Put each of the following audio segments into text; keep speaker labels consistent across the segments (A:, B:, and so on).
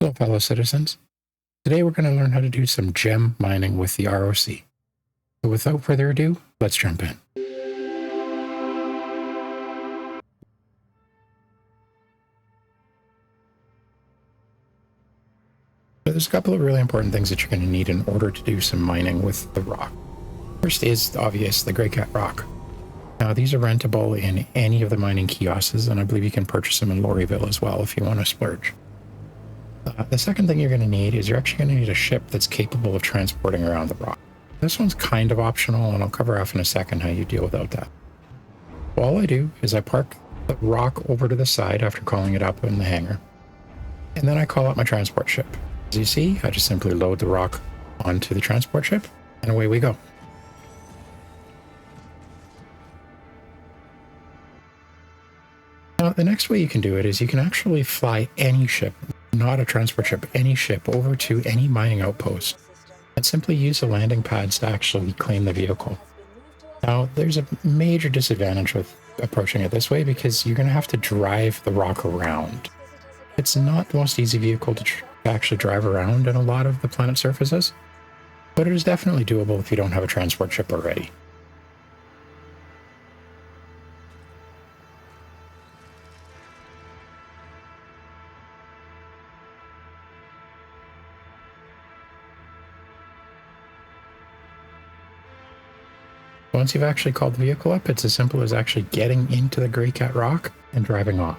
A: Hello, fellow citizens. Today we're going to learn how to do some gem mining with the ROC. So without further ado, let's jump in. So there's a couple of really important things that you're going to need in order to do some mining with the ROC. First is obvious, the Greycat ROC. Now these are rentable in any of the mining kiosks, and I believe you can purchase them in Lorryville as well if you want to splurge. The second thing you're going to need is you're actually going to need a ship that's capable of transporting around the rock. This one's kind of optional, and I'll cover off in a second how you deal without that. All I do is I park the rock over to the side after calling it up in the hangar, and then I call out my transport ship. As you see, I just simply load the rock onto the transport ship, and away we go. Now, the next way you can do it is you can actually fly any ship, not a transport ship, any ship over to any mining outpost and simply use the landing pads to actually claim the vehicle. Now, there's a major disadvantage with approaching it this way because you're going to have to drive the rock around. It's not the most easy vehicle to actually drive around in a lot of the planet's surfaces, but it is definitely doable if you don't have a transport ship already. Once you've actually called the vehicle up, it's as simple as actually getting into the Greycat ROC and driving off.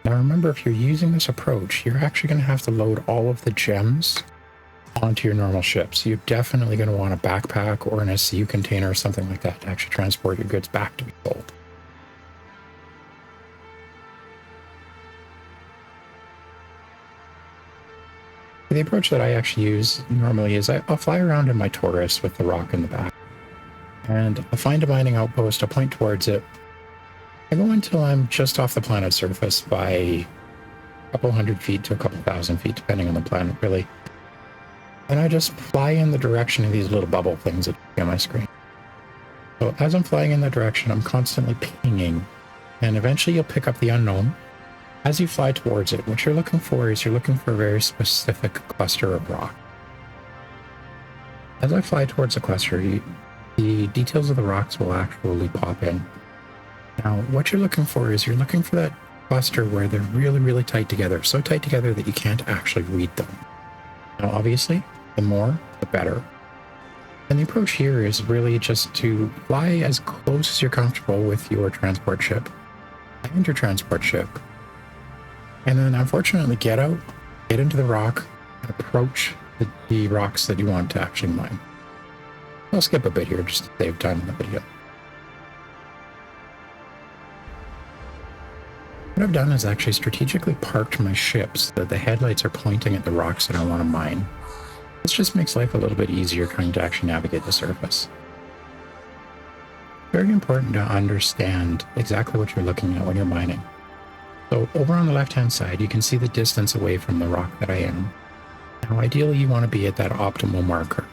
A: Now remember, if you're using this approach, you're actually going to have to load all of the gems onto your normal ship. So you're definitely going to want a backpack or an SCU container or something like that to actually transport your goods back to be sold. The approach that I actually use normally is I'll fly around in my Taurus with the rock in the back. And I'll find a mining outpost, I'll point towards it. I go until I'm just off the planet's surface by a couple hundred feet to a couple thousand feet, depending on the planet, really. And I just fly in the direction of these little bubble things that you see on my screen. So as I'm flying in that direction, I'm constantly pinging, and eventually you'll pick up the unknown. As you fly towards it, what you're looking for is you're looking for a very specific cluster of rock. As I fly towards the cluster, the details of the rocks will actually pop in. Now, what you're looking for is you're looking for that cluster where they're really, really tight together, so tight together that you can't actually read them. Now, obviously, the more, the better. And the approach here is really just to fly as close as you're comfortable with your transport ship, and your transport ship, and then unfortunately get out, get into the rock, and approach the rocks that you want to actually mine. I'll skip a bit here just to save time in the video. What I've done is actually strategically parked my ships so that the headlights are pointing at the rocks that I want to mine. This just makes life a little bit easier trying to actually navigate the surface. Very important to understand exactly what you're looking at when you're mining. So over on the left-hand side, you can see the distance away from the rock that I am. Now ideally you want to be at that optimal marker.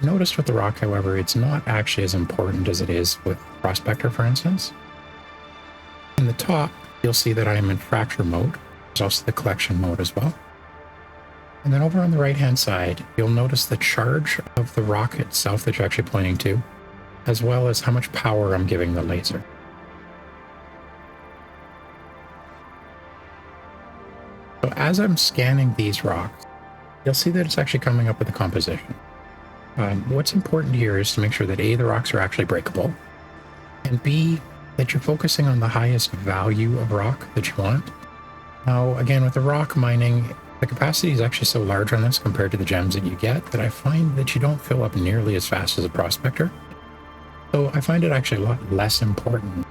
A: Notice with the rock, however, it's not actually as important as it is with Prospector, for instance. In the top, you'll see that I am in fracture mode. There's also the collection mode as well. And then over on the right-hand side, you'll notice the charge of the rock itself that you're actually pointing to, as well as how much power I'm giving the laser. So as I'm scanning these rocks, you'll see that it's actually coming up with a composition. What's important here is to make sure that A, the rocks are actually breakable, and B, that you're focusing on the highest value of rock that you want. Now, again, with the rock mining, the capacity is actually so large on this compared to the gems that you get that I find that you don't fill up nearly as fast as a prospector. So I find it actually a lot less important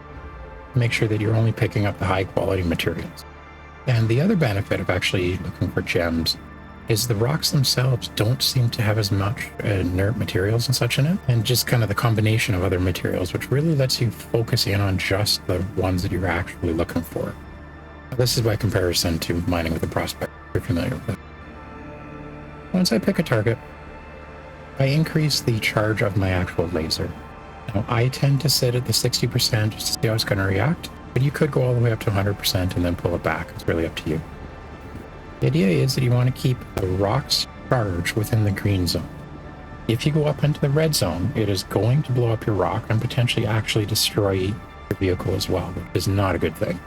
A: to make sure that you're only picking up the high quality materials. And the other benefit of actually looking for gems is the rocks themselves don't seem to have as much inert materials and such in it, and just kind of the combination of other materials, which really lets you focus in on just the ones that you're actually looking for. This is by comparison to mining with a prospect you're familiar with. Once I pick a target, I increase the charge of my actual laser. Now, I tend to sit at the 60% just to see how it's going to react, but you could go all the way up to 100% and then pull it back. It's really up to you. The idea is that you want to keep the rocks charged within the green zone. If you go up into the red zone, it is going to blow up your rock and potentially actually destroy your vehicle as well, which is not a good thing.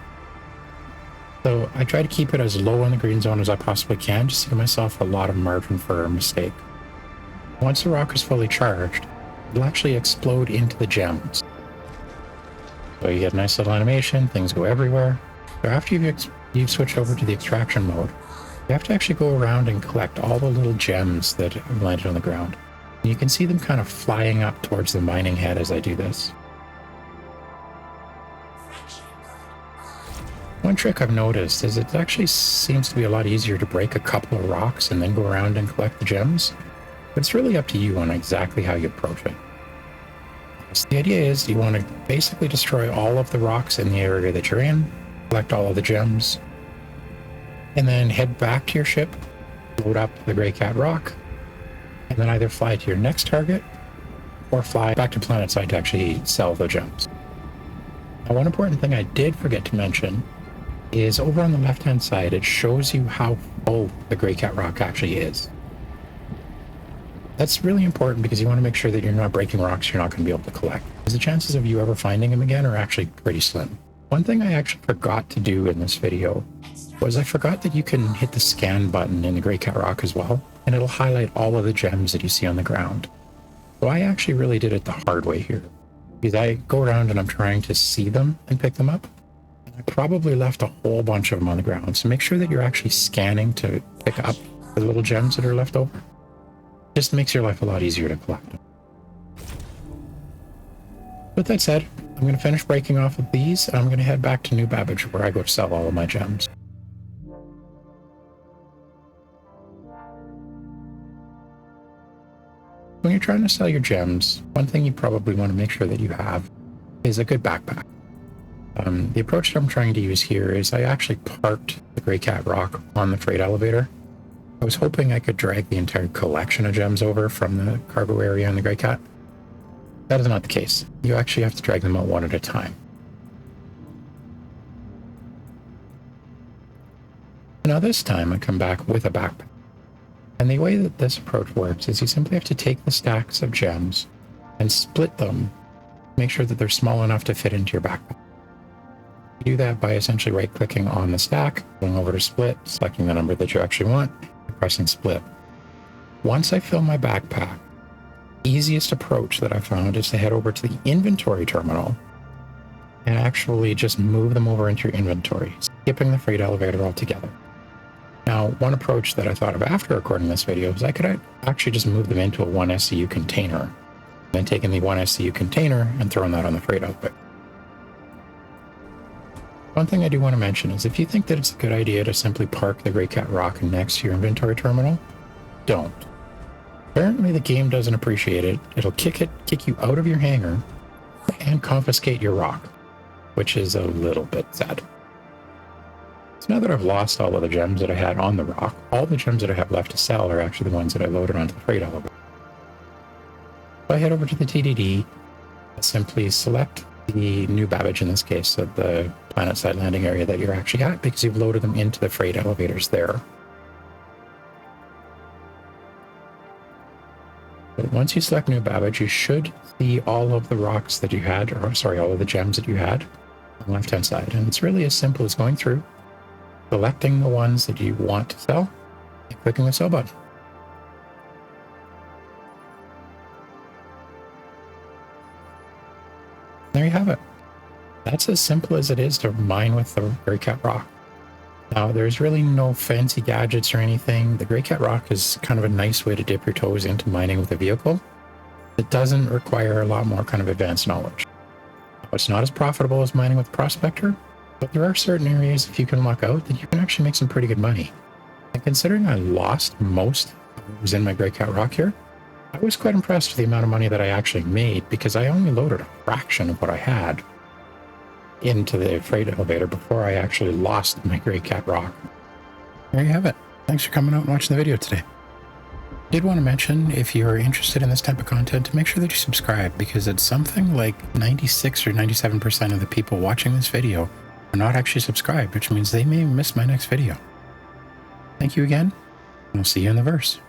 A: So I try to keep it as low in the green zone as I possibly can, just to give myself a lot of margin for a mistake. Once the rock is fully charged, it'll actually explode into the gems. So you get a nice little animation, things go everywhere. So after you've switched over to the extraction mode, you have to actually go around and collect all the little gems that have landed on the ground. And you can see them kind of flying up towards the mining head as I do this. One trick I've noticed is it actually seems to be a lot easier to break a couple of rocks and then go around and collect the gems. But it's really up to you on exactly how you approach it. So the idea is you want to basically destroy all of the rocks in the area that you're in, collect all of the gems, and then head back to your ship, load up the Greycat ROC, and then either fly to your next target or fly back to planetside to actually sell the gems. Now, one important thing I did forget to mention is over on the left-hand side, it shows you how full the Greycat ROC actually is. That's really important because you want to make sure that you're not breaking rocks you're not going to be able to collect, because the chances of you ever finding them again are actually pretty slim. One thing I actually forgot to do in this video was I forgot that you can hit the scan button in the Greycat ROC as well, and it'll highlight all of the gems that you see on the ground. So I actually really did it the hard way here, because I go around and I'm trying to see them and pick them up. And I probably left a whole bunch of them on the ground, so make sure that you're actually scanning to pick up the little gems that are left over. Just makes your life a lot easier to collect them. With that said, I'm going to finish breaking off of these, and I'm going to head back to New Babbage where I go to sell all of my gems. When you're trying to sell your gems, one thing you probably want to make sure that you have is a good backpack. The approach that I'm trying to use here is I actually parked the Greycat ROC on the freight elevator. I was hoping I could drag the entire collection of gems over from the cargo area on the Greycat. That is not the case. You actually have to drag them out one at a time. Now this time I come back with a backpack. And the way that this approach works is you simply have to take the stacks of gems and split them, make sure that they're small enough to fit into your backpack. You do that by essentially right-clicking on the stack, going over to split, selecting the number that you actually want, and pressing split. Once I fill my backpack, the easiest approach that I found is to head over to the inventory terminal and actually just move them over into your inventory, skipping the freight elevator altogether. Now, one approach that I thought of after recording this video is I could actually just move them into a 1 SCU container, and then taking the 1 SCU container and throwing that on the freight elevator. One thing I do want to mention is if you think that it's a good idea to simply park the Greycat ROC next to your inventory terminal, don't. Apparently the game doesn't appreciate it. It'll kick you out of your hangar and confiscate your rock, which is a little bit sad. So now that I've lost all of the gems that I had on the rock, all the gems that I have left to sell are actually the ones that I loaded onto the freight elevator. So I head over to the TDD, simply select the New Babbage in this case, so the planetside landing area that you're actually at, because you've loaded them into the freight elevators there. But once you select New Babbage, you should see all of the rocks that you had, or sorry, all of the gems that you had on the left-hand side. And it's really as simple as going through, selecting the ones that you want to sell, and clicking the sell button. There you have it. That's as simple as it is to mine with the Greycat ROC. Now, there's really no fancy gadgets or anything. The Greycat ROC is kind of a nice way to dip your toes into mining with a vehicle. It doesn't require a lot more kind of advanced knowledge. It's not as profitable as mining with Prospector, but there are certain areas, if you can luck out, that you can actually make some pretty good money. And considering I lost most of what was in my Greycat ROC here, I was quite impressed with the amount of money that I actually made, because I only loaded a fraction of what I had into the freight elevator before I actually lost my Greycat ROC. There you have it. Thanks for coming out and watching the video today. I did want to mention, if you're interested in this type of content, to make sure that you subscribe, because it's something like 96 or 97% of the people watching this video are not actually subscribed, which means they may miss my next video. Thank Thank you again. We'll see you in the verse.